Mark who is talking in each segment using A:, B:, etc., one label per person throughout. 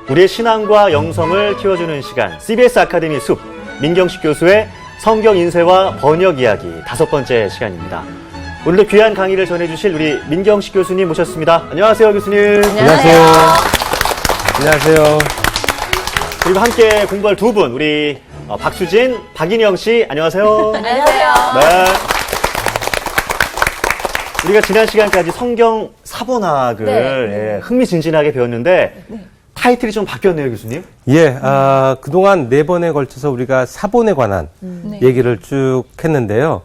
A: 우리의 신앙과 영성을 키워주는 시간, CBS 아카데미 숲, 민경식 교수의 성경 인쇄와 번역 이야기 5번째 시간입니다. 오늘도 귀한 강의를 전해주실 우리 민경식 교수님 모셨습니다. 안녕하세요, 교수님.
B: 안녕하세요. 안녕하세요.
A: 그리고 함께 공부할 두 분, 우리 박수진, 박인영 씨, 안녕하세요.
B: 안녕하세요.
A: 네. 우리가 지난 시간까지 성경 사본학을 예, 흥미진진하게 배웠는데 타이틀이 좀 바뀌었네요, 교수님.
C: 예, 그동안 4번에 걸쳐서 우리가 사본에 관한 얘기를 쭉 했는데요.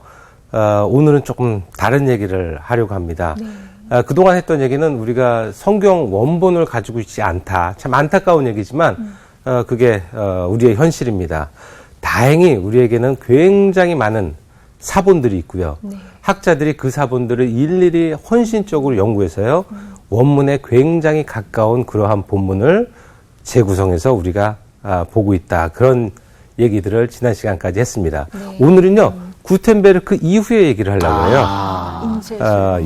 C: 오늘은 조금 다른 얘기를 하려고 합니다. 그동안 했던 얘기는 우리가 성경 원본을 가지고 있지 않다. 참 안타까운 얘기지만, 그게, 우리의 현실입니다. 다행히 우리에게는 굉장히 많은 사본들이 있고요. 학자들이 그 사본들을 일일이 헌신적으로 연구해서요. 원문에 굉장히 가까운 그러한 본문을 재구성해서 우리가 보고 있다. 그런 얘기들을 지난 시간까지 했습니다. 오늘은요. 구텐베르크 이후의 얘기를 하려고 해요.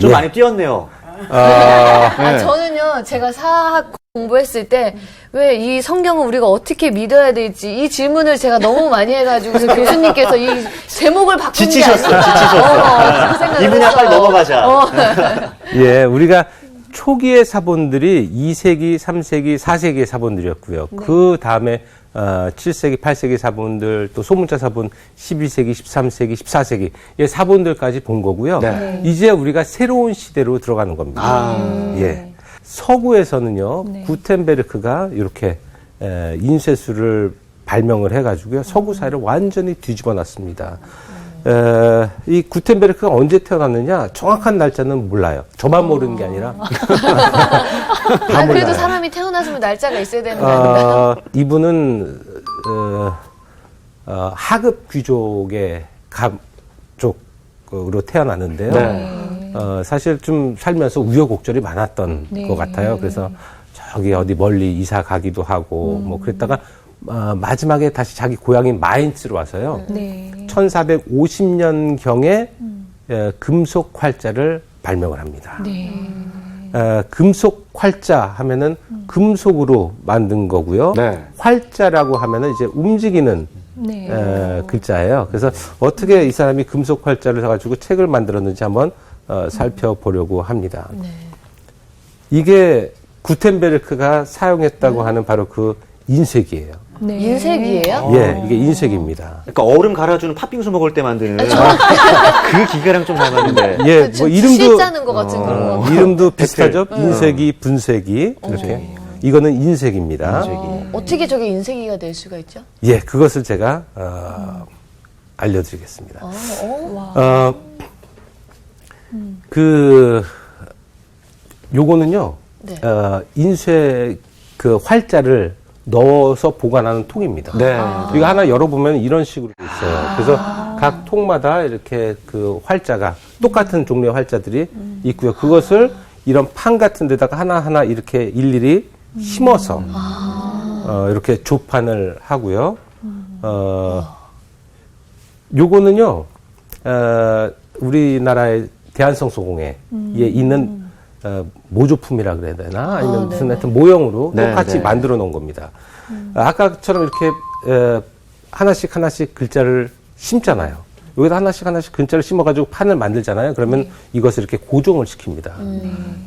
A: 좀 많이 뛰었네요.
B: 저는요, 제가 사학 공부했을 때, 왜 이 성경을 우리가 어떻게 믿어야 될지, 이 질문을 제가 너무 많이 해가지고, 교수님께서 이 제목을 바꾸는 게 아니라.
A: 이 분야 빨리 넘어가자.
C: 예, 우리가 초기의 사본들이 2세기, 3세기, 4세기의 사본들이었고요. 그 다음에 7세기, 8세기 사본들, 또 소문자 사본 11세기, 13세기, 14세기 의 사본들까지 본 거고요. 이제 우리가 새로운 시대로 들어가는 겁니다. 예. 서구에서는요, 구텐베르크가 이렇게 인쇄술을 발명을 해가지고요, 서구 사회를 완전히 뒤집어 놨습니다. 이 구텐베르크가 언제 태어났느냐 정확한 날짜는 몰라요. 저만 모르는 게 아니라 다
B: 그래도
C: 몰라요.
B: 사람이 태어났으면 날짜가 있어야 되는 거 아닌가요?
C: 이분은 하급 귀족의 가족으로 태어났는데요. 사실 좀 살면서 우여곡절이 많았던 것 같아요. 그래서 저기 어디 멀리 이사 가기도 하고 뭐 그랬다가 마지막에 다시 자기 고향인 마인츠로 와서요. 1450년경에 금속 활자를 발명을 합니다. 금속 활자 하면은 금속으로 만든 거고요. 활자라고 하면은 이제 움직이는 글자예요. 그래서 어떻게 이 사람이 금속 활자를 사가지고 책을 만들었는지 한번 살펴보려고 합니다. 이게 구텐베르크가 사용했다고 하는 바로 그 인쇄기예요.
B: 인쇄기예요?
C: 예, 이게 인쇄기입니다.
A: 그러니까 얼음 갈아주는 팥빙수 먹을 때 만드는 그 기계랑 좀 닮았는데.
C: 예, 뭐 이름도
B: 실짜는 것 같은 그런 거.
C: 이름도 비슷하죠. 인쇄기, 분쇄기 이렇게. 이거는 인쇄기입니다.
B: 어떻게 저게 인쇄기가 될 수가 있죠?
C: 예, 그것을 제가 알려드리겠습니다. 요거는요. 인쇄 그 활자를 넣어서 보관하는 통입니다. 이거 하나 열어보면 이런 식으로 있어요. 그래서 각 통마다 이렇게 그 활자가 똑같은 종류의 활자들이 있고요. 그것을 이런 판 같은 데다가 하나하나 이렇게 일일이 심어서 이렇게 조판을 하고요. 요거는요. 우리나라의 대한성소공회에 있는 모조품이라 그래야 되나? 아니면 무슨 하여튼 모형으로 똑같이 만들어 놓은 겁니다. 아까처럼 이렇게 하나씩 글자를 심잖아요. 여기다 하나씩 글자를 심어가지고 판을 만들잖아요. 그러면 이것을 이렇게 고정을 시킵니다.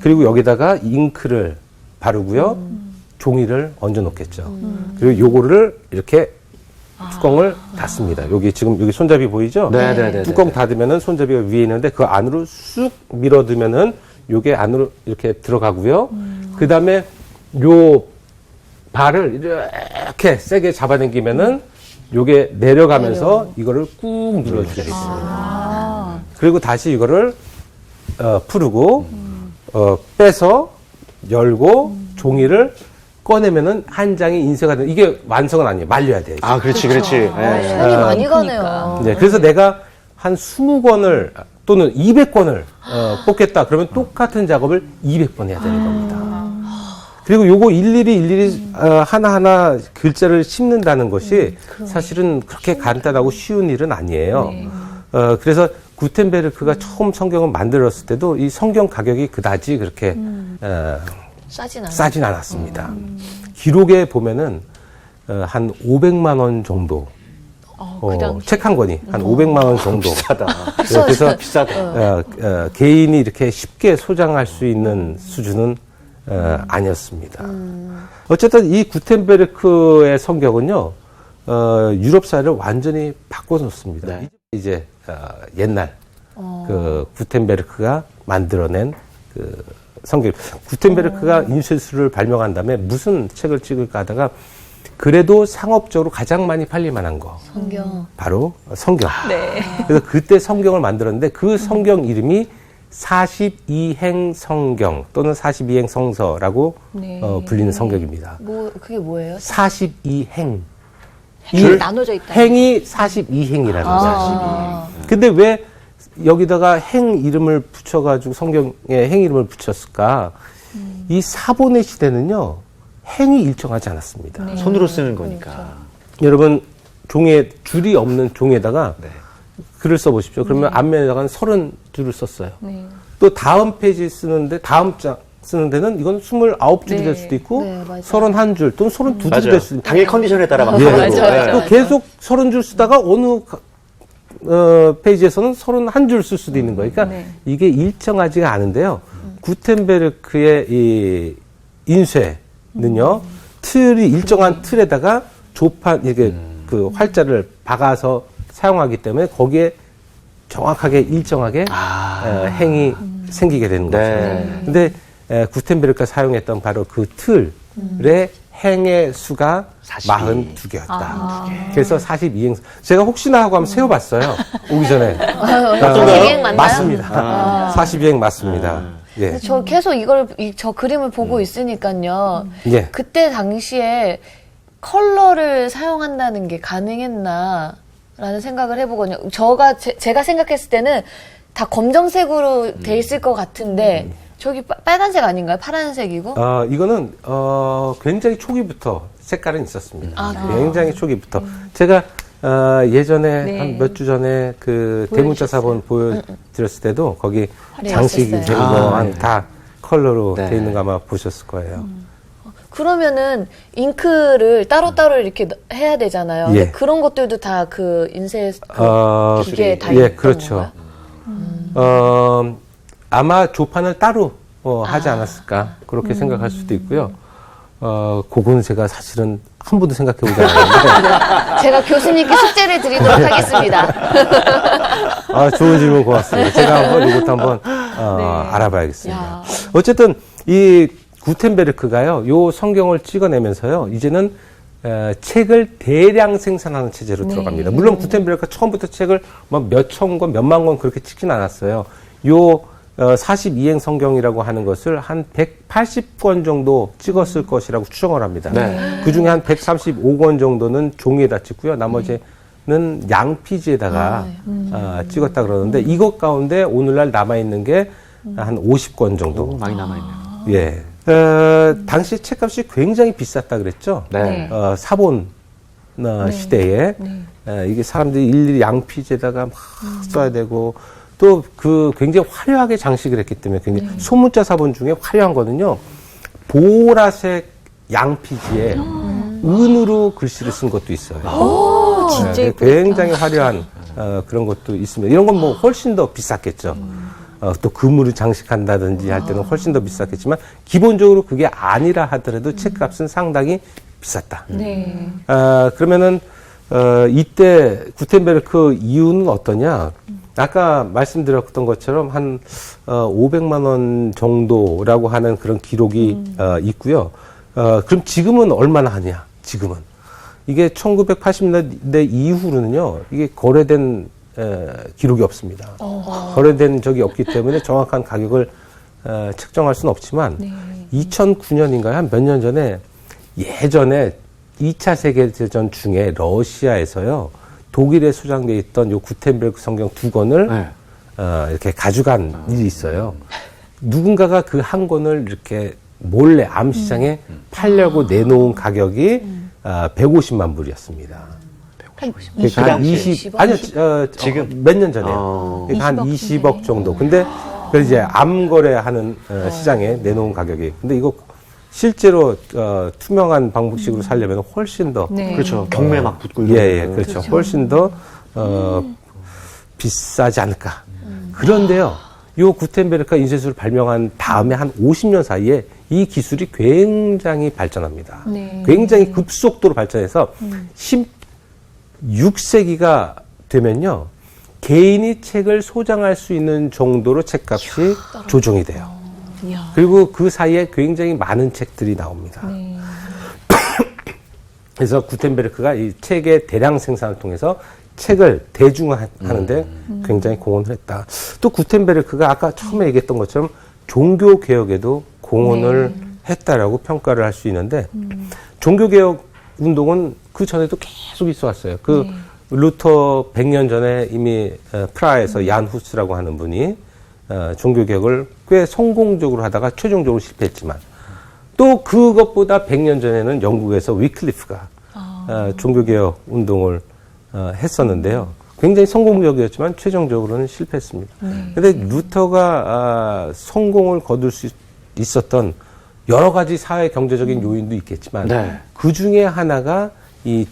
C: 그리고 여기다가 잉크를 바르고요. 종이를 얹어 놓겠죠. 그리고 요거를 이렇게 뚜껑을 닫습니다. 여기 지금 여기 손잡이 보이죠? 뚜껑 닫으면은 손잡이가 위에 있는데 그 안으로 쑥 밀어두면은 요게 안으로 이렇게 들어가고요. 그 다음에 요 발을 이렇게 세게 잡아당기면은 요게 내려가면서 이거를 꾹 눌러주게 있습니다. 그리고 다시 이거를 풀고 빼서 열고 종이를 꺼내면은 한 장이 인쇄가 되는, 이게 완성은 아니에요. 말려야 돼요.
A: 그렇지.
B: 시간이 많이 가네요.
C: 네, 그래서 내가 한 20권을 또는 200권을 뽑겠다. 그러면 똑같은 작업을 200번 해야 되는 겁니다. 그리고 요거 일일이 하나하나 글자를 심는다는 것이 사실은 그렇게 간단하고 쉬운 일은 아니에요. 그래서 구텐베르크가 처음 성경을 만들었을 때도 이 성경 가격이 그다지 그렇게 싸진 않았습니다. 기록에 보면은 한 500만 원 정도. 책 한 권이 한 500만 원 정도.
A: 비싸다.
C: 그래서
A: 비싸다.
C: 개인이 이렇게 쉽게 소장할 수 있는 수준은 아니었습니다. 어쨌든 이 구텐베르크의 성경은요, 유럽 사회를 완전히 바꿔놓습니다.
A: 네.
C: 이제 옛날 그 구텐베르크가 만들어낸 그 성경. 구텐베르크가 인쇄술을 발명한 다음에 무슨 책을 찍을까 하다가 그래도 상업적으로 가장 많이 팔릴 만한 거.
B: 성경.
C: 바로 성경.
D: 네.
C: 그래서 그때 성경을 만들었는데 그 성경 이름이 42행 성경 또는 42행 성서라고
D: 네.
C: 불리는 성경입니다.
B: 그게 뭐예요?
C: 42행.
D: 행이 나눠져 있다.
C: 행이 42행이라는 거죠. 근데 왜 여기다가 행 이름을 붙여가지고 성경에 행 이름을 붙였을까? 이 사본의 시대는요, 행이 일정하지 않았습니다.
D: 네.
A: 손으로 쓰는 거니까.
C: 여러분, 줄이 없는 종이에다가
A: 네.
C: 글을 써보십시오. 그러면 앞면에다가는 30줄을 썼어요.
D: 네.
C: 또 다음 페이지 쓰는데, 다음 장 쓰는 데는 이건 29줄이
D: 네.
C: 될 수도 있고,
B: 네, 맞아요.
C: 31줄 또는 32줄이
A: 맞아요.
C: 될 수도 있고.
A: 당일 컨디션에 따라
C: 예.
A: 바뀌고.
B: 맞아요.
C: 또 계속 30줄 쓰다가 어느 페이지에서는 31줄 쓸 수도 있는 거예요. 그러니까
D: 네.
C: 이게 일정하지가 않은데요. 구텐베르크의 이 인쇄는요, 틀이 일정한 틀에다가 조판, 이게 그 활자를 박아서 사용하기 때문에 거기에 정확하게 일정하게 행이 생기게 되는 거죠.
A: 네.
C: 근데 구텐베르크가 사용했던 바로 그 틀의 행의 수가
A: 42.
C: 42개였다. 그래서 42행. 제가 혹시나 하고 한번 세어봤어요. 오기 전에.
B: 42행 맞나요?
C: 맞습니다. 42행 맞습니다. 예.
B: 저 계속 저 그림을 보고 있으니까요.
C: 예.
B: 그때 당시에 컬러를 사용한다는 게 가능했나 라는 생각을 해보거든요. 제가 생각했을 때는 다 검정색으로 돼 있을 것 같은데 저기 빨간색 아닌가요? 파란색이고?
C: 이거는 굉장히 초기부터 색깔은 있었습니다.
B: 아,
C: 굉장히 초기부터. 제가 예전에
D: 네.
C: 한 몇 주 전에 그 대문자 사본 보여드렸을 때도 거기 장식이
B: 있었어요.
C: 된 거
A: 네.
C: 다 컬러로
A: 네.
C: 돼 있는 거 아마 보셨을 거예요.
B: 그러면은 잉크를 따로따로 이렇게 해야 되잖아요.
C: 예.
B: 근데 그런 것들도 다 그 인쇄 기계에 다
C: 예,
B: 있던
C: 그렇죠.
B: 건가요?
C: 아마 조판을 따로 하지 않았을까 그렇게 생각할 수도 있고요. 그건 제가 사실은 한 번도 생각해 보지 않았는데.
B: 제가 교수님께 숙제를 드리도록 하겠습니다.
C: 좋은 질문 고맙습니다. 제가 한번 이것도 한번 알아봐야겠습니다.
B: 야.
C: 어쨌든 이 구텐베르크가요, 요 성경을 찍어내면서요, 이제는 책을 대량 생산하는 체제로 들어갑니다. 물론 구텐베르크가 처음부터 책을 뭐 몇천 권, 몇만 권 그렇게 찍진 않았어요. 요 42행 성경이라고 하는 것을 한 180권 정도 찍었을 것이라고 추정을 합니다.
A: 네.
C: 그 중에 한 135권 정도는 종이에다 찍고요. 나머지는 양피지에다가 찍었다 그러는데 이것 가운데 오늘날 남아있는 게 한 50권 정도.
A: 오, 많이 남아있네요.
C: 예. 당시 책값이 굉장히 비쌌다 그랬죠?
A: 네.
C: 사본 시대에 이게 사람들이 일일이 양피지에다가 막 써야 되고 또 그 굉장히 화려하게 장식을 했기 때문에 굉장히 소문자 사본 중에 화려한 거는요. 보라색 양피지에 은으로 글씨를 쓴 것도 있어요.
D: 오, 진짜 예쁘다.
C: 굉장히 화려한 그런 것도 있습니다. 이런 건 뭐 훨씬 더 비쌌겠죠. 또 금으로 장식한다든지 할 때는 훨씬 더 비쌌겠지만 기본적으로 그게 아니라 하더라도 책값은 상당히 비쌌다.
D: 네.
C: 그러면은 이때 구텐베르크 이유는 어떠냐? 아까 말씀드렸던 것처럼 한 500만 원 정도라고 하는 그런 기록이 있고요. 그럼 지금은 얼마나 하냐? 지금은 이게 1980년대 이후로는요. 이게 거래된 기록이 없습니다. 거래된 적이 없기 때문에 정확한 가격을 측정할 수는 없지만 2009년인가요? 한 몇 년 전에 예전에 2차 세계대전 중에 러시아에서요. 독일에 소장되어 있던 요 구텐베르크 성경 2권을
A: 네.
C: 이렇게 가져간 일이 있어요. 누군가가 그 한 권을 이렇게 몰래 암시장에 팔려고 내놓은 가격이 150만 불이었습니다. 그러니까 한 20, 아니요,
A: 지금?
C: 몇 년 전에요. 그러니까 한 20억 정도. 근데, 그걸 이제 암거래하는 시장에 내놓은 가격이. 근데 이거 실제로 투명한 방식으로 살려면 훨씬 더
D: 네.
A: 그렇죠. 경매 막 붙고
C: 예, 그렇죠. 훨씬 더 비싸지 않을까. 그런데요, 요 구텐베르크가 인쇄술을 발명한 다음에 한 50년 사이에 이 기술이 굉장히 발전합니다.
D: 네.
C: 굉장히 급속도로 발전해서 16세기가 되면요, 개인이 책을 소장할 수 있는 정도로 책값이 조정이 돼요.
D: 이야.
C: 그리고 그 사이에 굉장히 많은 책들이 나옵니다.
D: 네.
C: 그래서 구텐베르크가 이 책의 대량 생산을 통해서 책을 대중화하는데 굉장히 공헌을 했다. 또 구텐베르크가 아까 처음에 얘기했던 것처럼 종교 개혁에도 공헌을 했다라고 평가를 할 수 있는데 종교 개혁 운동은 그 전에도 계속 있어 왔어요. 그 루터 100년 전에 이미 프라하에서 얀 후스라고 하는 분이 종교 개혁을 꽤 성공적으로 하다가 최종적으로 실패했지만 또 그것보다 100년 전에는 영국에서 위클리프가 종교 개혁 운동을 했었는데요. 굉장히 성공적이었지만 최종적으로는 실패했습니다. 그런데 루터가 성공을 거둘 수 있었던 여러 가지 사회 경제적인 요인도 있겠지만
A: 네.
C: 그 중에 하나가 이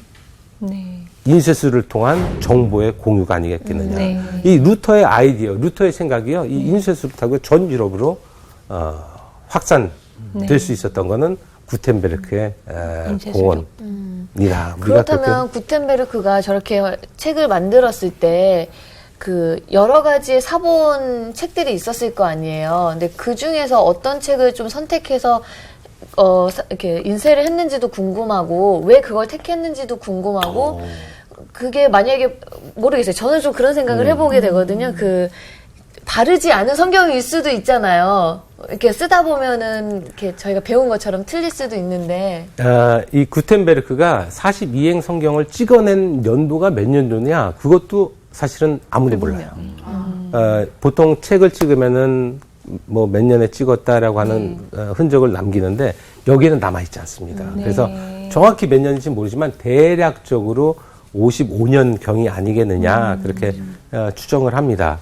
D: 네.
C: 인쇄술을 통한 정보의 공유가 아니겠느냐.
D: 네.
C: 이 루터의 아이디어, 루터의 생각이요. 이 인쇄술을 타고 전 유럽으로 확산될 수 있었던 거는 구텐베르크의
D: 인쇄술이요?
C: 공헌이다.
B: 그렇다면 구텐베르크가 저렇게 책을 만들었을 때 그 여러 가지의 사본 책들이 있었을 거 아니에요. 근데 그 중에서 어떤 책을 좀 선택해서 이렇게 인쇄를 했는지도 궁금하고 왜 그걸 택했는지도 궁금하고 그게 만약에 모르겠어요. 저는 좀 그런 생각을 해보게 되거든요. 그 바르지 않은 성경일 수도 있잖아요. 이렇게 쓰다 보면은 이렇게 저희가 배운 것처럼 틀릴 수도 있는데.
C: 이 구텐베르크가 42행 성경을 찍어낸 연도가 몇 년도냐? 그것도 사실은 아무도 몰라요. 보통 책을 찍으면은 뭐 몇 년에 찍었다라고 하는 흔적을 남기는데 여기에는 남아있지 않습니다. 그래서 정확히 몇 년인지 모르지만 대략적으로 55년 경이 아니겠느냐 그렇게 추정을 합니다.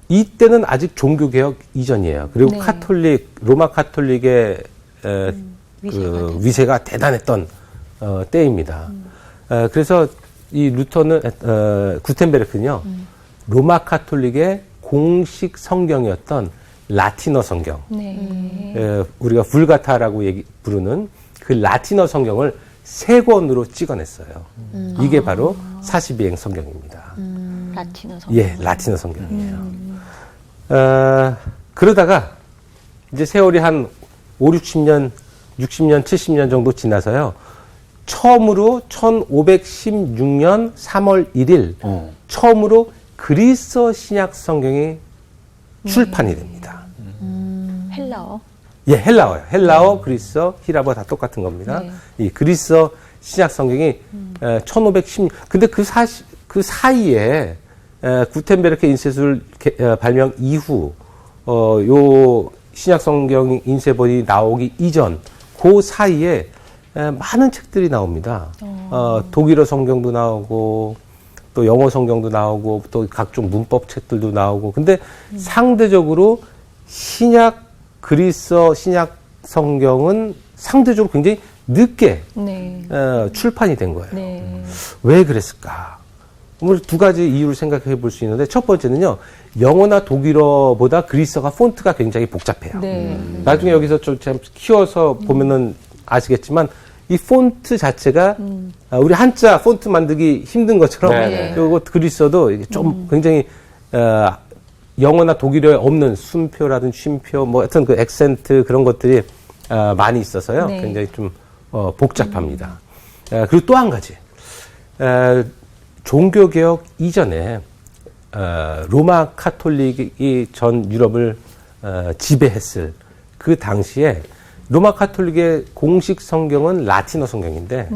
C: 이때는 아직 종교개혁 이전이에요. 그리고 로마 카톨릭의 위세가 대단했던 때입니다. 그래서 이 구텐베르크는요, 로마 카톨릭의 공식 성경이었던 라틴어 성경, 우리가 불가타라고 부르는 그 라틴어 성경을 3권으로 찍어냈어요. 이게 바로 42행 성경입니다.
D: 라틴어 성경.
C: 예, 라틴어 성경이에요. 그러다가 이제 세월이 한 5, 60년, 70년 정도 지나서요. 처음으로 1516년 3월 1일 처음으로 그리스 신약 성경이 출판이 됩니다.
D: 헬라어.
C: 예, 헬라어요. 헬라어, 그리스어, 히라버 다 똑같은 겁니다. 이 그리스 신약 성경이 1516. 근데 그 사이에 구텐베르크 인쇄술 발명 이후 요 신약 성경 인쇄본이 나오기 이전 그 사이에 많은 책들이 나옵니다. 독일어 성경도 나오고 또 영어 성경도 나오고 또 각종 문법 책들도 나오고 근데 상대적으로 그리스 신약 성경은 상대적으로 굉장히 늦게 출판이 된 거예요. 왜 그랬을까? 두 가지 이유를 생각해 볼 수 있는데 첫 번째는요. 영어나 독일어보다 그리스어가 폰트가 굉장히 복잡해요. 나중에 여기서 좀 키워서 보면은 아시겠지만 이 폰트 자체가 우리 한자 폰트 만들기 힘든 것처럼 이것 그리스어도 이게 좀 굉장히 영어나 독일어에 없는 순표라든 쉼표 뭐 하여튼 그 액센트 그런 것들이 많이 있어서요. 굉장히 좀 복잡합니다. 그리고 또 한 가지 종교개혁 이전에 로마 카톨릭이 전 유럽을 지배했을 그 당시에 로마 카톨릭의 공식 성경은 라틴어 성경인데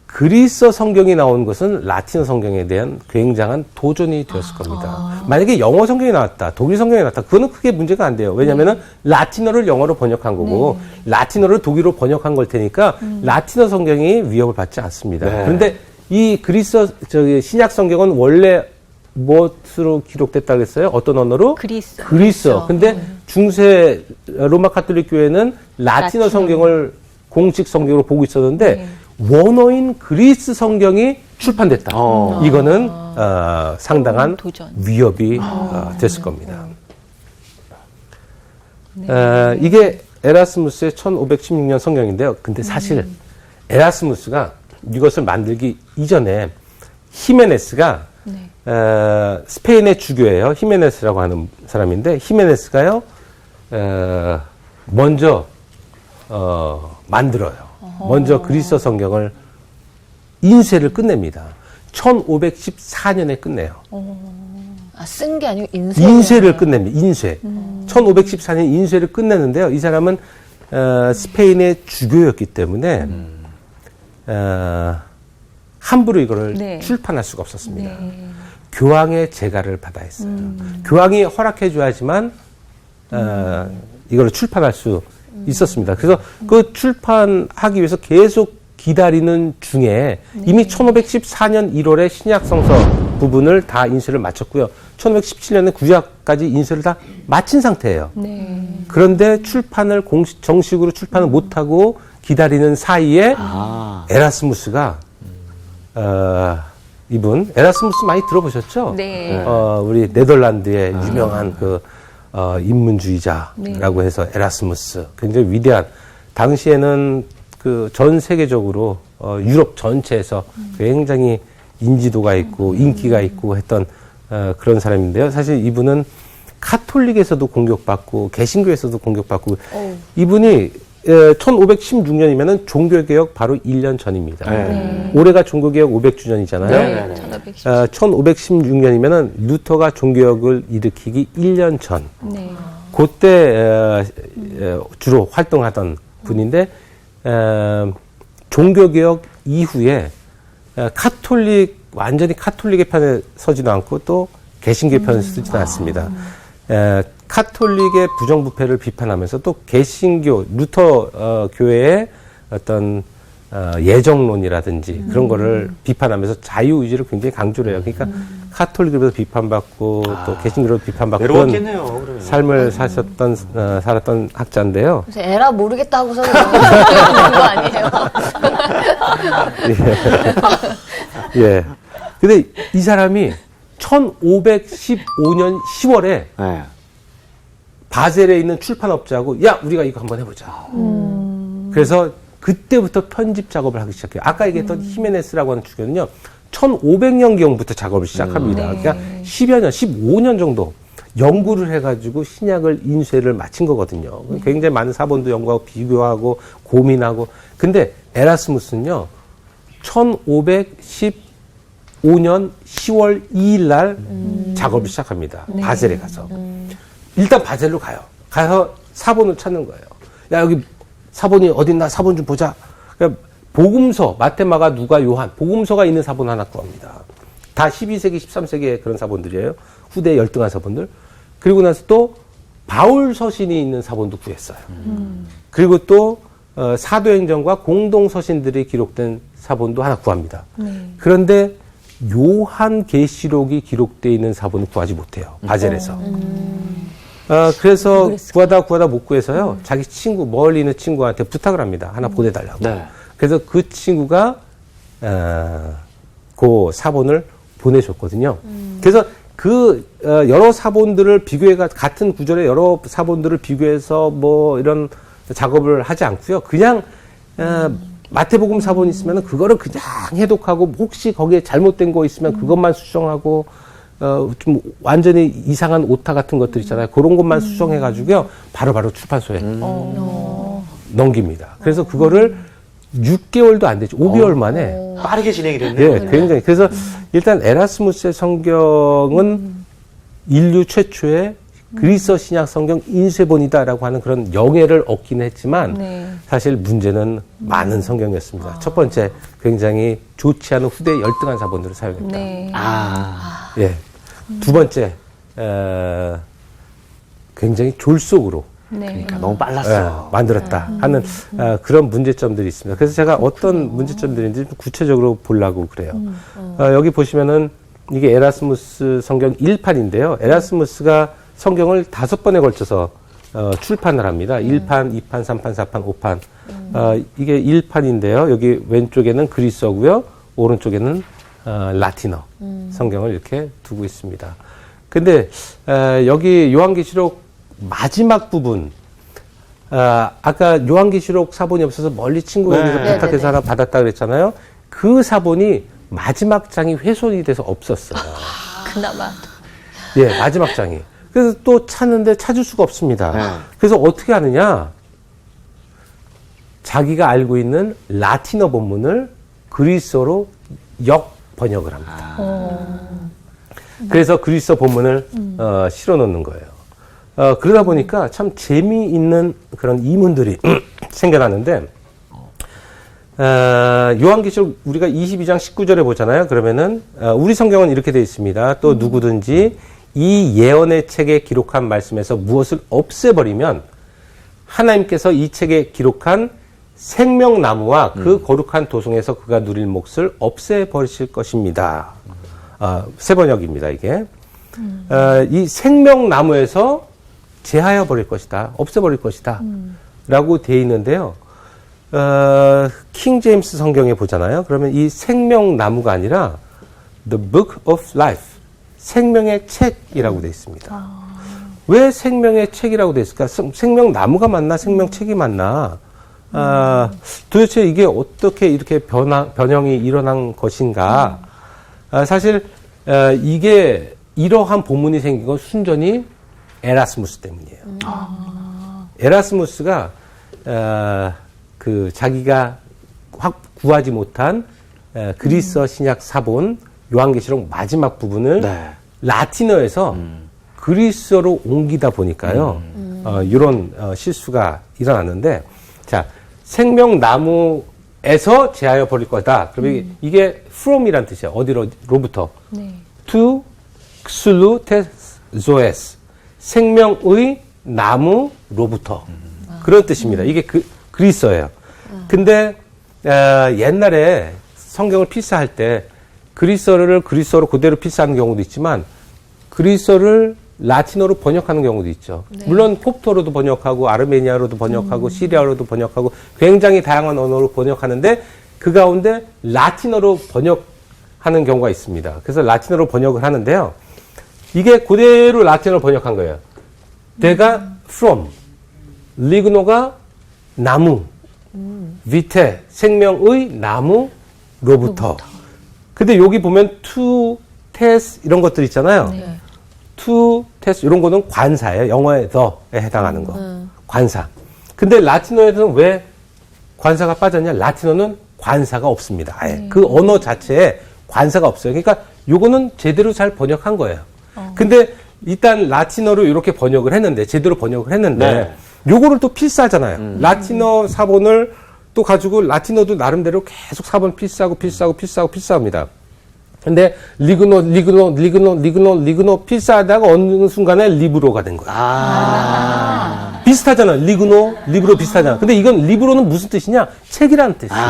C: 그리스 성경이 나온 것은 라틴어 성경에 대한 굉장한 도전이 되었을 겁니다. 만약에 영어 성경이 나왔다, 독일 성경이 나왔다, 그거는 크게 문제가 안 돼요. 왜냐하면 라틴어를 영어로 번역한 거고 라틴어를 독일어로 번역한 걸 테니까 라틴어 성경이 위협을 받지 않습니다. 그런데 이 신약 성경은 원래 무엇으로 기록됐다고 했어요? 어떤 언어로?
D: 그리스.
C: 그리스어. 근데 중세 로마 카톨릭 교회는 라틴어
D: 라틴어.
C: 성경을 공식 성경으로 보고 있었는데 원어인 그리스 성경이 출판됐다. 이거는 상당한
D: 도전.
C: 위협이 됐을 겁니다. 이게 에라스무스의 1516년 성경인데요. 근데 사실 에라스무스가 이것을 만들기 이전에 히메네스가 스페인의 주교예요. 히메네스라고 하는 사람인데 히메네스가요 먼저 만들어요. 먼저 그리스어 성경을 인쇄를 끝냅니다. 1514년에 끝내요.
B: 쓴 게 아니고 인쇄.
C: 인쇄를 끝냅니다. 인쇄. 1514년 인쇄를 끝내는데요. 이 사람은 스페인의 주교였기 때문에 함부로 이거를
D: 네.
C: 출판할 수가 없었습니다. 교황의 재가를 받아 했어요. 교황이 허락해 줘야지만 이거를 출판할 수 있었습니다. 그래서 그 출판하기 위해서 계속 기다리는 중에 이미 1514년 1월에 신약성서 부분을 다 인쇄를 마쳤고요. 1517년에 구약까지 인쇄를 다 마친 상태예요. 그런데 출판을 정식으로 출판을 못하고 기다리는 사이에 에라스무스가 이분 에라스무스 많이 들어보셨죠?
D: 네.
C: 우리 네덜란드의 유명한 그 인문주의자라고 해서 에라스무스 굉장히 위대한 당시에는 그 전 세계적으로 유럽 전체에서 굉장히 인지도가 있고 인기가 있고 했던 그런 사람인데요. 사실 이분은 카톨릭에서도 공격받고 개신교에서도 공격받고 이분이 1516년이면은 종교개혁 바로 1년 전입니다. 올해가 종교개혁 500주년이잖아요.
D: 네.
C: 1516년이면은 루터가 종교개혁을 일으키기 1년 전.
D: 네.
C: 그때 주로 활동하던 분인데 종교개혁 이후에 완전히 카톨릭의 편에 서지도 않고 또 개신교 편에 서지도 않습니다. 카톨릭의 부정부패를 비판하면서 또 개신교 루터 교회의 어떤 예정론이라든지 그런 거를 비판하면서 자유의지를 굉장히 강조를 해요. 그러니까 카톨릭으로도 비판받고 또 개신교로도 비판받고
A: 외로웠겠네요.
C: 그런
A: 그러면.
C: 삶을 살았던 학자인데요.
B: 그래서 에라 모르겠다 하고서 그런 거 아니에요?
C: 예. 근데 이 사람이 1515년 10월에
A: 네.
C: 바젤에 있는 출판업자하고 야 우리가 이거 한번 해보자. 그래서 그때부터 편집 작업을 하기 시작해요. 아까 얘기했던 히메네스라고 하는 주교는요. 1500년경부터 작업을 시작합니다. 그러니까 10여 년, 15년 정도 연구를 해가지고 신약을 인쇄를 마친 거거든요. 굉장히 많은 사본도 연구하고 비교하고 고민하고. 근데 에라스무스는요. 1515년 10월 2일 날 작업을 시작합니다. 바젤에 가서. 일단 바젤로 가요. 가서 사본을 찾는 거예요. 야, 여기 사본이 어딨나? 사본 좀 보자. 그러니까 복음서, 마테마가, 누가, 요한, 복음서가 있는 사본 하나 구합니다. 다 12세기, 13세기의 그런 사본들이에요. 후대에 열등한 사본들. 그리고 나서 또 바울 서신이 있는 사본도 구했어요. 그리고 또 사도행전과 공동서신들이 기록된 사본도 하나 구합니다. 그런데 요한 계시록이 기록되어 있는 사본을 구하지 못해요. 바젤에서. 그래서 구하다 못 구해서요. 자기 친구, 멀리 있는 친구한테 부탁을 합니다. 하나 보내달라고.
A: 네.
C: 그래서 그 친구가 그 사본을 보내줬거든요. 그래서 그 여러 사본들을 같은 구절의 여러 사본들을 비교해서 뭐 이런 작업을 하지 않고요. 그냥 마태복음 사본이 있으면 그거를 그냥 해독하고 혹시 거기에 잘못된 거 있으면 그것만 수정하고 좀 완전히 이상한 오타 같은 것들 있잖아요. 그런 것만 수정해가지고요. 바로바로 출판소에 넘깁니다. 그래서 그거를 6개월도 안 되죠. 5개월 만에.
A: 빠르게 진행이 됐네요.
C: 예, 굉장히. 그래서 일단 에라스무스의 성경은 인류 최초의 그리스어 신약 성경 인쇄본이다라고 하는 그런 영예를 얻긴 했지만 사실 문제는 많은 성경이었습니다. 첫 번째, 굉장히 좋지 않은 후대의 열등한 사본들을 사용했다. 예. 두 번째, 굉장히 졸속으로
A: 그러니까 너무 빨랐어.
C: 만들었다 하는 그런 문제점들이 있습니다. 그래서 제가 어떤 문제점들인지 좀 구체적으로 보려고 그래요. 여기 보시면은 이게 에라스무스 성경 1판인데요. 에라스무스가 성경을 5번에 걸쳐서 출판을 합니다. 1판, 2판, 3판, 4판, 5판. 이게 1판인데요. 여기 왼쪽에는 그리스어고요. 오른쪽에는 라틴어 성경을 이렇게 두고 있습니다. 근데 여기 요한계시록 마지막 부분, 아까 요한계시록 사본이 없어서 멀리 친구에게서
A: 네.
C: 부탁해서 하나 받았다 그랬잖아요. 그 사본이 마지막 장이 훼손이 돼서 없었어요.
D: 그나마.
C: 예, 마지막 장이. 그래서 또 찾는데 찾을 수가 없습니다.
A: 네.
C: 그래서 어떻게 하느냐? 자기가 알고 있는 라틴어 본문을 그리스어로 역번역을 합니다. 그래서 그리스어 본문을 실어 놓는 거예요. 그러다 보니까 참 재미있는 그런 이문들이 생겨나는데, 요한계시록 우리가 22장 19절에 보잖아요. 그러면은 우리 성경은 이렇게 되어 있습니다. 또 누구든지 이 예언의 책에 기록한 말씀에서 무엇을 없애버리면 하나님께서 이 책에 기록한 생명나무와 그 거룩한 도성에서 그가 누릴 몫을 없애버리실 것입니다. 새 번역입니다, 이게. 이 생명나무에서 제하여 버릴 것이다. 없애버릴 것이다. 라고 되어 있는데요. 킹 제임스 성경에 보잖아요. 그러면 이 생명나무가 아니라 The Book of Life, 생명의 책이라고 되어 있습니다. 왜 생명의 책이라고 되어 있을까? 생명나무가 맞나? 생명책이 맞나? 도대체 이게 어떻게 이렇게 변형이 일어난 것인가? 사실 이게 이러한 본문이 생긴 건 순전히 에라스무스 때문이에요. 에라스무스가 그 자기가 확 구하지 못한 그리스어 신약 사본 요한계시록 마지막 부분을
A: 네.
C: 라틴어에서 그리스어로 옮기다 보니까요. 이런 실수가 일어났는데, 자, 생명나무에서 제하여 버릴 거다. 그러면 이게 from이란 뜻이에요. 어디로부터?
D: 네.
C: to xulu zoes, 생명의 나무로부터. 그런 뜻입니다. 이게 그리스어예요. 근데 옛날에 성경을 필사할 때 그리스어를 그리스어로 그대로 필사하는 경우도 있지만 그리스어를 라틴어로 번역하는 경우도 있죠.
B: 네.
C: 물론 콥토로도 번역하고 아르메니아로도 번역하고 시리아로도 번역하고 굉장히 다양한 언어로 번역하는데 그 가운데 라틴어로 번역하는 경우가 있습니다. 그래서 라틴어로 번역을 하는데요. 이게 그대로 라틴어로 번역한 거예요. 대가 from, 리그노가 나무, 위테, 생명의 나무로부터. 근데 여기 보면 to, tes 이런 것들 있잖아요.
B: 네.
C: to, tes 이런 거는 관사예요. 영어의 the에 해당하는 거. 관사. 근데 라틴어에서는 왜 관사가 빠졌냐? 라틴어는 관사가 없습니다. 아예. 그 언어 자체에 관사가 없어요. 그러니까 요거는 제대로 잘 번역한 거예요. 근데 일단 라틴어로 이렇게 번역을 했는데, 제대로 번역을 했는데,
A: 네.
C: 요거를 또 필사하잖아요. 라틴어 사본을 또 가지고 라틴어도 나름대로 계속 사본 필사합니다. 근데 리그노 필사하다가 어느 순간에 리브로가 된 거예요. 비슷하잖아요. 리브로 비슷하잖아요. 근데 이건 리브로는 무슨 뜻이냐? 책이라는 뜻이에요.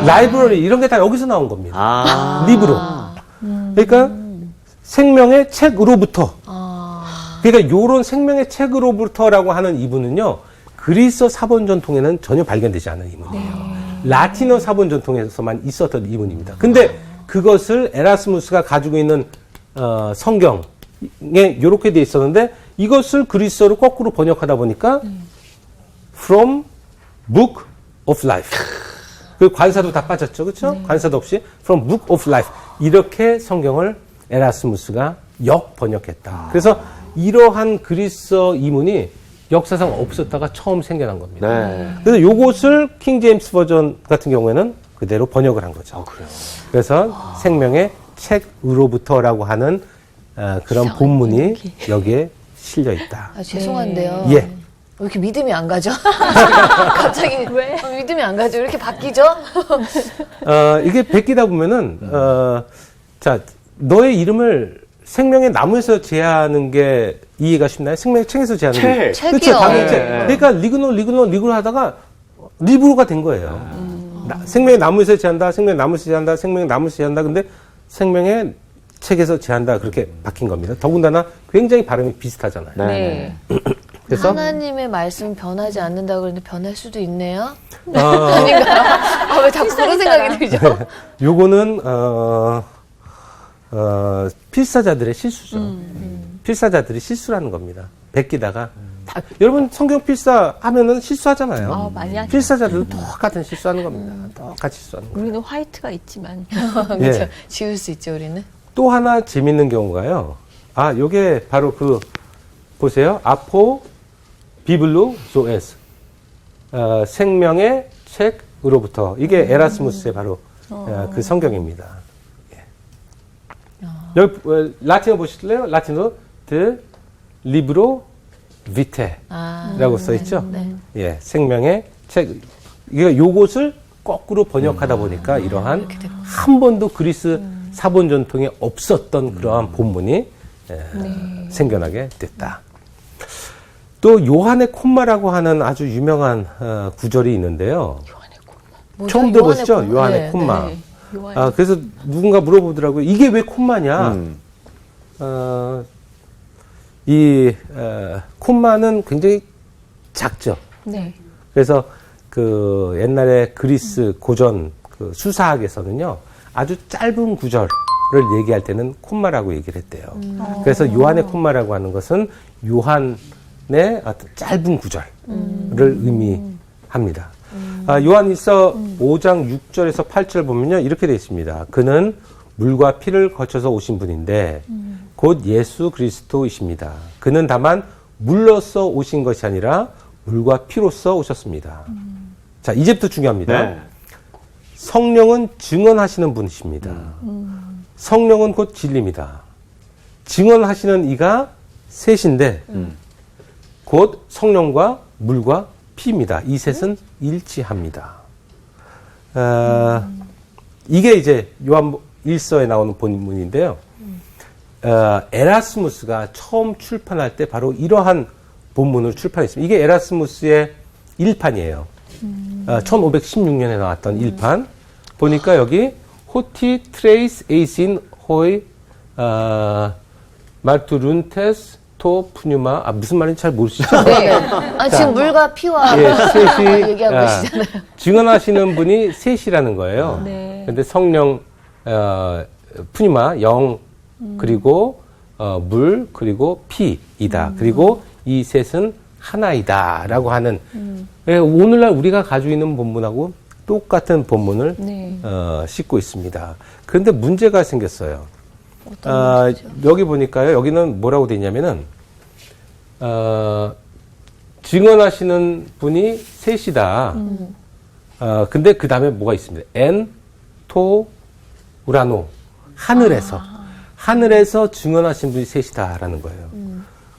C: 라이브러리 이런 게 다 여기서 나온 겁니다. 리브로. 그러니까 생명의 책으로부터. 그러니까 요런 생명의 책으로부터라고 하는 이분은요. 그리스어 사본 전통에는 전혀 발견되지 않은 이문이에요. 라틴어 사본 전통에서만 있었던 이문입니다. 근데 그것을 에라스무스가 가지고 있는 성경에 이렇게 돼 있었는데 이것을 그리스어로 거꾸로 번역하다 보니까 from book of life. 그 관사도 다 빠졌죠. 그렇죠? 관사도 없이 from book of life. 이렇게 성경을 에라스무스가 역번역했다. 그래서 이러한 그리스어 이문이 역사상 없었다가 처음 생겨난 겁니다.
A: 네.
C: 그래서 요것을 킹 제임스 버전 같은 경우에는 그대로 번역을 한 거죠.
A: 그래요.
C: 그래서 생명의 책으로부터라고 하는 그런 본문이 여기에 실려 있다.
B: 죄송한데요.
C: 예.
B: 왜 이렇게 믿음이 안 가죠? 갑자기
D: 왜?
B: 믿음이 안 가죠? 왜 이렇게 바뀌죠?
C: 이게 베끼다 보면은 자, 너의 이름을 생명의 나무에서 제하는 게 이해가 쉽나요? 생명의 책에서 제하는 게.
A: 책.
C: 그렇죠.
B: 책이요.
C: 당연히 책.
A: 네.
C: 그러니까 리그노 하다가 리브로가 된 거예요. 생명의 나무에서 제한다, 생명의 나무에서 제한다, 생명의 나무에서 제한다. 근데 생명의 책에서 제한다. 그렇게 바뀐 겁니다. 더군다나 굉장히 발음이 비슷하잖아요.
A: 네.
D: 네.
C: 그래서
B: 하나님의 말씀 변하지 않는다고 그러는데 변할 수도 있네요.
C: 어,
B: 아닌가요? 왜 자꾸 그런 생각이 들죠?
C: 요거는 필사자들의 실수죠. 필사자들이 실수라는 겁니다. 베끼다가 여러분 성경 필사하면은 실수하잖아요.
D: 많이 하죠.
C: 필사자들도 똑같은 실수하는 겁니다. 똑같이 실수하는 거예요.
D: 우리는 화이트가 있지만.
B: 그렇죠.
C: 예.
B: 지울 수 있죠, 우리는.
C: 또 하나 재밌는 경우가요. 요게 바로 보세요. 아포 비블루 조에스. 생명의 책으로부터. 이게 에라스무스의 바로 그 성경입니다. 예. 여기 라틴어 보실래요? 라틴어 드 리브로 비테라고 써 있죠.
B: 네.
C: 예, 생명의 책. 이게 요것을 거꾸로 번역하다 보니까 이러한 한 번도 그리스 사본 전통에 없었던 그러한 본문이 생겨나게 됐다. 또 요한의 콤마라고 하는 아주 유명한 구절이 있는데요.
B: 뭐죠?
C: 처음 들어보시죠? 요한의
B: 네,
C: 콤마.
D: 네. 요한의
C: 그래서 누군가 물어보더라고요. 이게 왜 콤마냐? 콤마는 굉장히 작죠.
D: 네.
C: 그래서 그 옛날에 그리스 고전 그 수사학에서는요, 아주 짧은 구절을 얘기할 때는 콤마라고 얘기를 했대요. 그래서 요한의 콤마라고 하는 것은 요한의 어떤 짧은 구절을 의미합니다. 요한일서 5장 6절에서 8절 보면요, 이렇게 되어 있습니다. 그는 물과 피를 거쳐서 오신 분인데 곧 예수 그리스도이십니다. 그는 다만 물로서 오신 것이 아니라 물과 피로서 오셨습니다. 자, 이제부터 중요합니다.
A: 네.
C: 성령은 증언하시는 분이십니다. 성령은 곧 진리입니다. 증언하시는 이가 셋인데 곧 성령과 물과 피입니다. 이 셋은 일치합니다. 이게 이제 요한 1서에 나오는 본문인데요. 에라스무스가 처음 출판할 때 바로 이러한 본문을 출판했습니다. 이게 에라스무스의 1판이에요. 1516년에 나왔던 1판. 보니까 여기 호티 트레이스 에이신 호이 말투룬테스 토 푸뉴마 무슨 말인지 잘 모르시죠?
B: 네. 지금 물과 피와
C: 셋이
B: 얘기하고 계시잖아요.
C: 증언하시는 분이 셋이라는 거예요.
D: 네.
C: 근데 성령 푸니마 영 그리고 물 그리고 피이다. 그리고 이 셋은 하나이다라고 하는 오늘날 우리가 가지고 있는 본문하고 똑같은 본문을
D: 네.
C: 싣고 있습니다. 그런데 문제가 생겼어요.
B: 어떤 문제죠?
C: 여기 보니까요. 여기는 뭐라고 되어 있냐면은 증언하시는 분이 셋이다. 근데 그 다음에 뭐가 있습니다. 엔, 토, 우라노. 하늘에서 증언하신 분이 셋이다라는 거예요.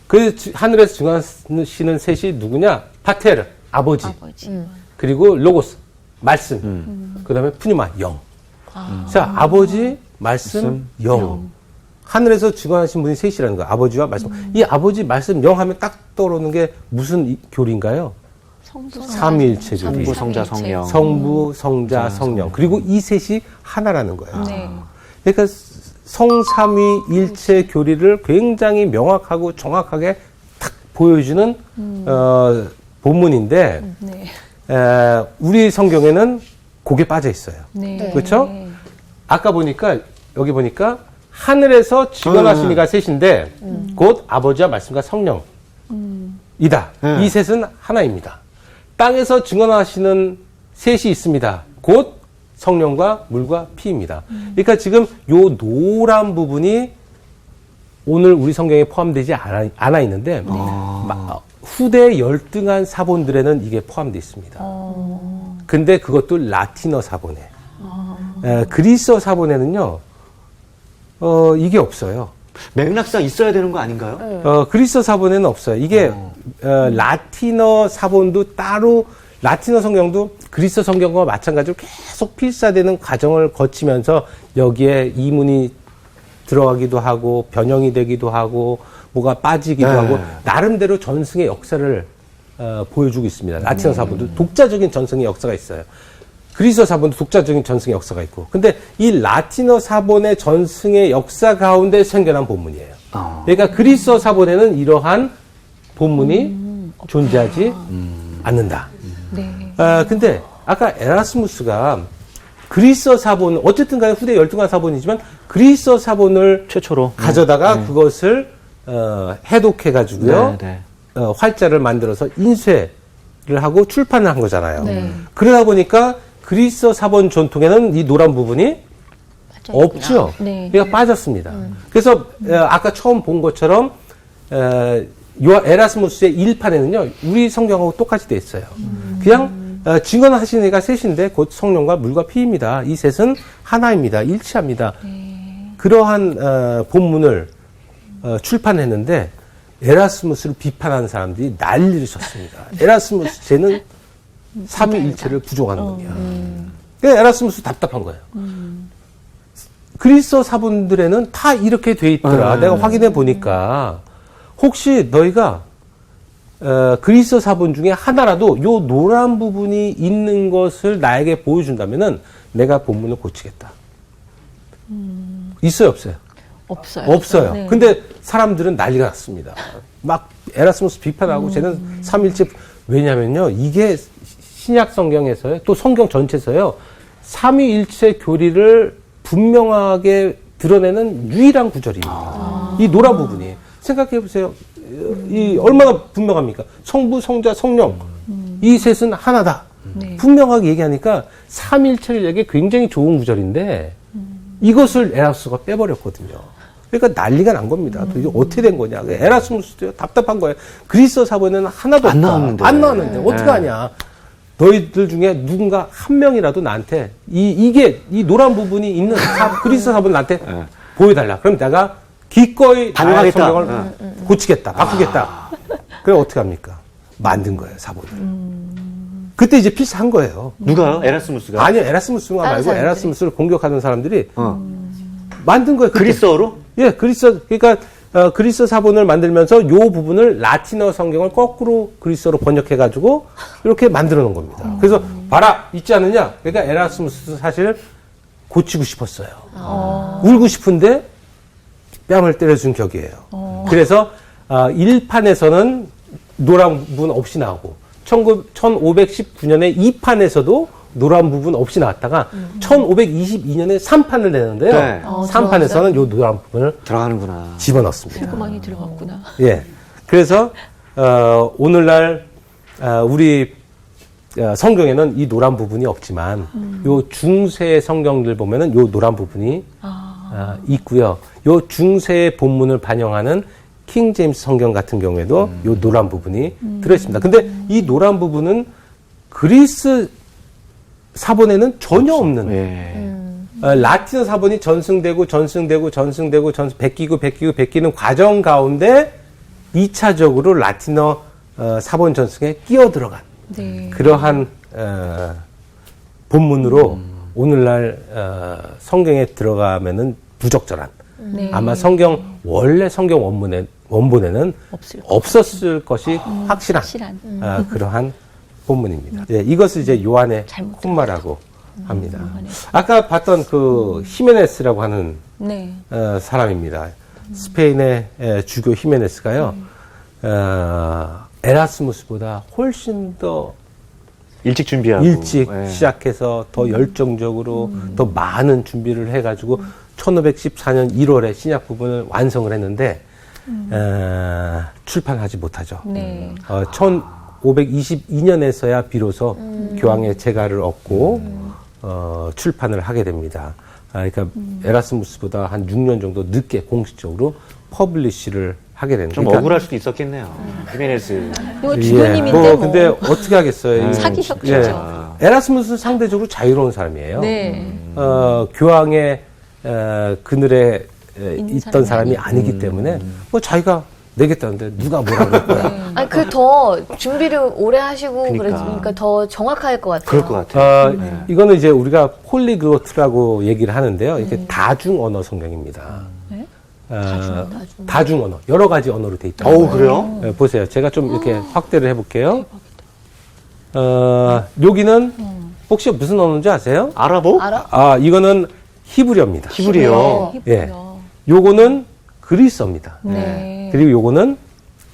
C: 그 하늘에서 증언하시는 셋이 누구냐? 파테르, 아버지. 그리고 로고스, 말씀. 그 다음에 푸니마, 영. 자, 아버지, 말씀, 영. 하늘에서 증언하신 분이 셋이라는 거예요. 아버지와 말씀. 이 아버지, 말씀, 영 하면 딱 떠오르는 게 무슨 교리인가요? 삼위일체 교리.
A: 성부, 성자, 성령.
C: 성부, 성자, 성령. 그리고 이 셋이 하나라는 거예요.
D: 네.
C: 그러니까 성삼위일체 교리를 굉장히 명확하고 정확하게 탁 보여주는 본문인데
D: 네.
C: 우리 성경에는 그게 빠져 있어요.
D: 네.
C: 그렇죠? 아까 보니까 여기 보니까 하늘에서 증언하신 이가 셋인데 곧 아버지와 말씀과 성령이다. 이 셋은 하나입니다. 땅에서 증언하시는 셋이 있습니다. 곧 성령과 물과 피입니다. 그러니까 지금 요 노란 부분이 오늘 우리 성경에 포함되지 않아 있는데 후대 열등한 사본들에는 이게 포함되어 있습니다. 근데 그것도 라틴어 사본에. 그리스어 사본에는요. 이게 없어요.
A: 맥락상 있어야 되는 거 아닌가요?
C: 그리스어 사본에는 없어요. 이게 라틴어 사본도 따로 라틴어 성경도 그리스어 성경과 마찬가지로 계속 필사되는 과정을 거치면서 여기에 이문이 들어가기도 하고 변형이 되기도 하고 뭐가 빠지기도 하고 나름대로 전승의 역사를 보여주고 있습니다. 라틴어 사본도 독자적인 전승의 역사가 있어요. 그리스어 사본도 독자적인 전승의 역사가 있고. 근데 이 라틴어 사본의 전승의 역사 가운데 생겨난 본문이에요. 그러니까 그리스어 사본에는 이러한 본문이 존재하지 않는다.
D: 네.
C: 근데 아까 에라스무스가 그리스어 사본, 어쨌든 간에 후대 열등한 사본이지만 그리스어 사본을
A: 최초로
C: 가져다가 그것을 해독해가지고요.
A: 네.
C: 활자를 만들어서 인쇄를 하고 출판을 한 거잖아요.
B: 네.
C: 그러다 보니까 그리스어 사본 전통에는 이 노란 부분이 없죠.
D: 네.
C: 얘가 빠졌습니다. 그래서 아까 처음 본 것처럼 에라스무스의 1판에는요. 우리 성경하고 똑같이 돼 있어요. 그냥 증언하시는 이가 셋인데 곧 성령과 물과 피입니다. 이 셋은 하나입니다. 일치합니다. 그러한 본문을 출판했는데 에라스무스를 비판하는 사람들이 난리를 쳤습니다. 에라스무스 쟤는 삼위일체를 부정하는 겁니다. 그래서 에라스무스 답답한 거예요. 그리스어 사본들에는 다 이렇게 돼 있더라. 내가 확인해 보니까 혹시 너희가 그리스어 사본 중에 하나라도 요 노란 부분이 있는 것을 나에게 보여준다면은 내가 본문을 고치겠다. 있어요, 없어요?
D: 없어요.
C: 없어요.
D: 네.
C: 근데 사람들은 난리가 났습니다. 막 에라스무스 비판하고 쟤는 삼일체. 왜냐면요, 이게 신약 성경에서요, 또 성경 전체에서요, 삼위일체 교리를 분명하게 드러내는 유일한 구절입니다. 이 노란 부분이. 생각해 보세요. 이 얼마나 분명합니까? 성부, 성자, 성령. 이 셋은 하나다.
D: 네.
C: 분명하게 얘기하니까 삼일체를 얘기 굉장히 좋은 구절인데 이것을 에라스무스가 빼버렸거든요. 그러니까 난리가 난 겁니다. 이게 어떻게 된 거냐. 에라스무스도 답답한 거예요. 그리스어 사본에는 하나도
A: 안
C: 없다.
A: 나왔는데.
C: 안 나왔는데 어떻게 하냐. 너희들 중에 누군가 한 명이라도 나한테 이 노란 부분이 있는 그리스어 사본을 나한테 보여달라. 그럼 내가 기꺼이
A: 반영하겠다.
C: 나의 성경을 고치겠다. 바꾸겠다. 그래 어떻게 합니까? 만든 거예요, 사본을. 그때 이제 필사한 거예요.
A: 누가요? 에라스무스가?
C: 아니요, 에라스무스가
B: 다른
C: 말고
B: 사람들이.
C: 에라스무스를 공격하는 사람들이 만든 거예요. 그때.
A: 그리스어로?
C: 예, 그러니까 그리스어 사본을 만들면서 요 부분을 라틴어 성경을 거꾸로 그리스어로 번역해가지고 이렇게 만들어 놓은 겁니다. 그래서 봐라, 있지 않느냐? 그러니까 에라스무스 사실 고치고 싶었어요. 울고 싶은데 뺨을 때려준 격이에요. 그래서 1판에서는 노란 부분 없이 나오고 1519년에 2판에서도 노란 부분 없이 나왔다가 1522년에 3판을 내는데요.
A: 네.
C: 3판에서는 요 노란 부분을
A: 들어가는구나.
C: 집어넣습니다.
D: 그 많이 들어갔구나.
C: 예. 그래서 오늘날 우리 성경에는 이 노란 부분이 없지만 요 중세 성경들 보면은 요 노란 부분이 있고요. 요 중세의 본문을 반영하는 킹 제임스 성경 같은 경우에도 요 노란 부분이 들어있습니다. 근데 이 노란 부분은 그리스 사본에는 전혀 없는 라틴어 사본이 전승되고 베끼는 과정 가운데 2차적으로 라틴어 사본 전승에 끼어 들어간
D: 네.
C: 그러한 본문으로 오늘날 성경에 들어가면은 부적절한
D: 네.
C: 아마 원래 성경 원본에는 없었을 것이 확실한 그러한 본문입니다. 예, 이것을 이제 요한의 콤마라고 합니다. 아까 봤던 그 히메네스라고 하는
D: 네.
C: 사람입니다. 스페인의 주교 히메네스가요. 에라스무스보다 훨씬 더
A: 일찍 준비하고.
C: 일찍
A: 예.
C: 시작해서 더 열정적으로 더 많은 준비를 해가지고 1514년 1월에 신약 부분을 완성을 했는데 출판하지 못하죠.
D: 네.
C: 1522년에서야 비로소 교황의 재가를 얻고 출판을 하게 됩니다. 그러니까 에라스무스보다 한 6년 정도 늦게 공식적으로 퍼블리시를 하게 됩니다.
A: 좀 억울할 수도 있었겠네요. 히메네스.
D: 이거 주교님인데
C: 뭐
D: 뭐.
C: 근데 어떻게 하겠어요?
D: 사기셨죠.
C: 에라스무스는 상대적으로 자유로운 사람이에요.
D: 네.
C: 교황의 그늘에 있던 사람이
D: 사람이
C: 아니기 때문에 뭐 자기가 내겠다는데 누가 뭐라 그럴 거야.
B: 아니, 더 준비를 오래 하시고
A: 그러니까.
B: 그러니까 더 정확할 것 같아요.
A: 그럴 것 같아요.
C: 이거는 이제 우리가 폴리글로트라고 얘기를 하는데요. 이게 다중 언어 성경입니다.
D: 네?
C: 다중 언어, 여러 가지 언어로 돼 있다.
A: 어우, 그래요?
C: 보세요. 제가 좀 이렇게 확대를 해볼게요. 여기는 혹시 무슨 언어인지 아세요?
A: 아랍어?
B: 알아?
C: 이거는 히브리어입니다.
A: 히브리어.
C: 예. 요거는 그리스어입니다.
D: 네.
C: 그리고 요거는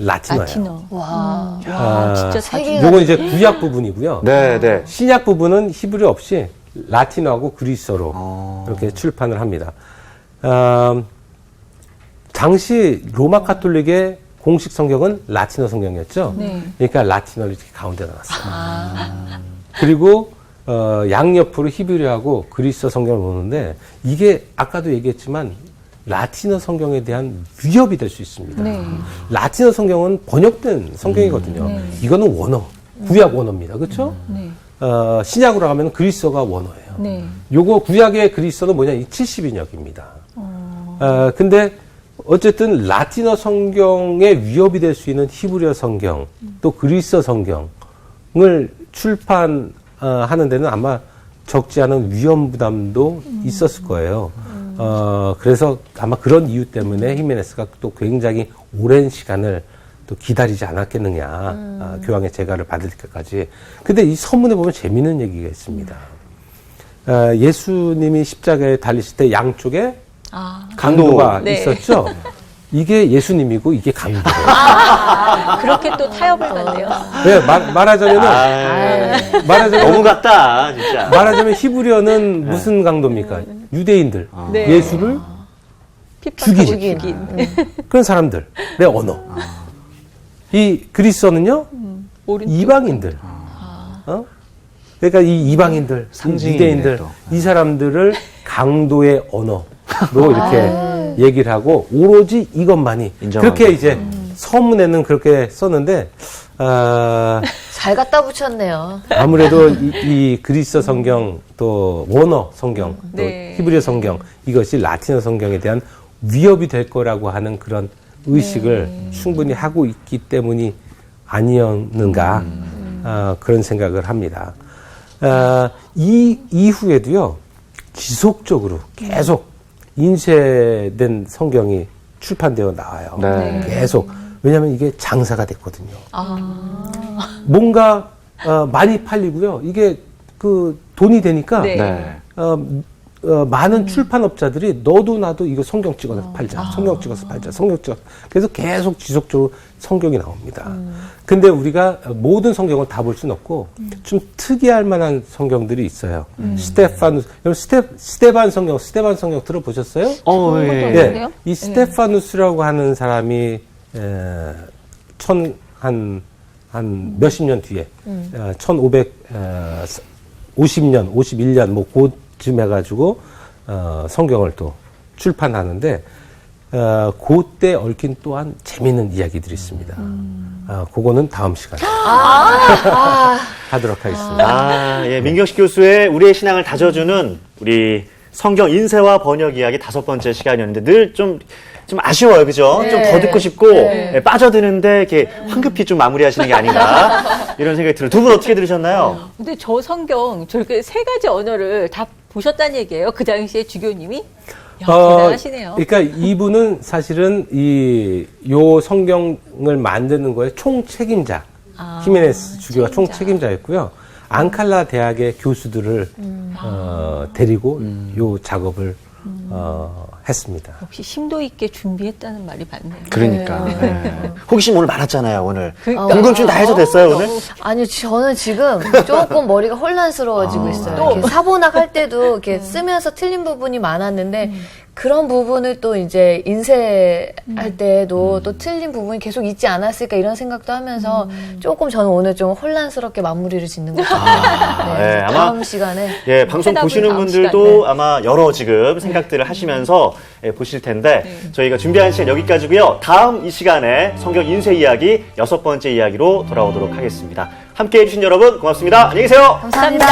C: 라틴어예요.
D: 라틴어.
B: 와.
D: 와, 진짜
B: 세계가
C: 요건 이제 구약 부분이고요.
A: 네, 네.
C: 신약 부분은 히브리 없이 라틴어하고 그리스어로 이렇게 출판을 합니다. 당시 로마 카톨릭의 공식 성경은 라틴어 성경이었죠.
D: 네.
C: 그러니까 라틴어를 이렇게 가운데 놨어요. 그리고 양옆으로 히브리하고 그리스어 성경을 보는데 이게 아까도 얘기했지만 라틴어 성경에 대한 위협이 될 수 있습니다.
D: 네.
C: 라틴어 성경은 번역된 성경이거든요.
D: 네.
C: 이거는 원어, 구약 원어입니다. 그렇죠?
D: 네.
C: 신약으로 가면 그리스어가 원어예요.
D: 네.
C: 요거 구약의 그리스어는 뭐냐? 이 70인역입니다. 근데 어쨌든 라틴어 성경에 위협이 될 수 있는 히브리어 성경, 또 그리스어 성경을 출판하는 데는 아마 적지 않은 위험 부담도 있었을 거예요. 그래서 아마 그런 이유 때문에 히메네스가 또 굉장히 오랜 시간을 또 기다리지 않았겠느냐. 교황의 재가를 받을 때까지. 근데 이 서문에 보면 재미있는 얘기가 있습니다. 예수님이 십자가에 달리실 때 양쪽에 강도가
D: 네.
C: 있었죠. 이게 예수님이고 이게 강도예요.
D: 그렇게 또 타협을 간대요.
C: 네, 말하자면은
A: 너무 같다, 진짜.
C: 말하자면 히브리어는 무슨 강도입니까? 유대인들,
D: 네.
C: 예수를
D: 핍박하고
C: 죽인.
D: 죽인.
C: 그런 사람들의 언어. 이 그리스어는요,
D: 오른쪽.
C: 이방인들. 그러니까 이 이방인들, 이
A: 상징이네,
C: 유대인들,
A: 또.
C: 이 사람들을 강도의 언어로 이렇게 얘기를 하고 오로지 이것만이
A: 인정하고.
C: 그렇게 이제 서문에는 그렇게 썼는데
B: 잘 갖다 붙였네요.
C: 아무래도 이 그리스어 성경 또 원어 성경 또
D: 네.
C: 히브리어 성경 이것이 라틴어 성경에 대한 위협이 될 거라고 하는 그런 의식을 충분히 하고 있기 때문이 아니었는가 그런 생각을 합니다. 이 이후에도요 지속적으로 계속 인쇄된 성경이 출판되어 나와요.
A: 네.
C: 계속 왜냐하면 이게 장사가 됐거든요. 뭔가 많이 팔리고요. 이게 그 돈이 되니까
D: 네.
A: 네.
C: 많은 출판업자들이 너도 나도 이거 성경 찍어서 팔자. 성경 찍어서 팔자. 성경 찍어서. 그래서 계속 지속적으로 성경이 나옵니다. 근데 우리가 모든 성경을 다 볼 수는 없고 좀 특이할 만한 성경들이 있어요. 스테파누스. 여러분 스테반 성경 들어보셨어요?
A: 예.
C: 네. 이 스테파누스라고 하는 사람이 한 몇십 년 뒤에 1550년, 51년 뭐 그쯤 해가지고 성경을 또 출판하는데 그때 얽힌 또한 재미있는 이야기들이 있습니다. 그거는 다음 시간에 하도록 하겠습니다.
A: 예, 민경식 교수의 우리의 신앙을 다져주는 우리 성경 인쇄와 번역 이야기 5번째 시간이었는데 늘 좀 아쉬워요, 그죠?
B: 네.
A: 좀 더 듣고 싶고 예, 빠져드는데 이렇게 황급히 좀 마무리하시는 게 아닌가 이런 생각이 들어요. 두 분 어떻게 들으셨나요?
D: 근데 저 성경 저렇게 3가지 언어를 다 보셨다는 얘기예요. 그 당시에 주교님이. 야, 대단하시네요.
C: 그러니까 이분은 사실은 요 성경을 만드는 거에 총책임자, 히메네스 주교가 총책임자였고요. 앙칼라 대학의 교수들을 데리고 요 작업을 했습니다.
D: 역시 심도 있게 준비했다는 말이 맞네요.
A: 그러니까. 예. 호기심 오늘 많았잖아요, 오늘.
D: 그러니까.
A: 궁금증 다 해소됐어요, 오늘?
B: 아니요, 저는 지금 조금 머리가 혼란스러워지고 있어요. 이렇게 사본학 할 때도 이렇게 쓰면서 틀린 부분이 많았는데, 그런 부분을 또 이제 인쇄할 때도 또 틀린 부분이 계속 있지 않았을까 이런 생각도 하면서 조금 저는 오늘 좀 혼란스럽게 마무리를 짓는 것 같아요. 네,
A: 예, 아마
B: 다음 시간에.
A: 예, 방송
D: 해답은
A: 보시는
D: 다음
A: 분들도
D: 시간에.
A: 아마 여러 지금 생각들을 하시면서 예, 보실 텐데 저희가 준비한 시간 여기까지고요. 다음 이 시간에 성경 인쇄 이야기 6번째 이야기로 돌아오도록 하겠습니다. 함께해 주신 여러분 고맙습니다. 안녕히 계세요.
B: 감사합니다.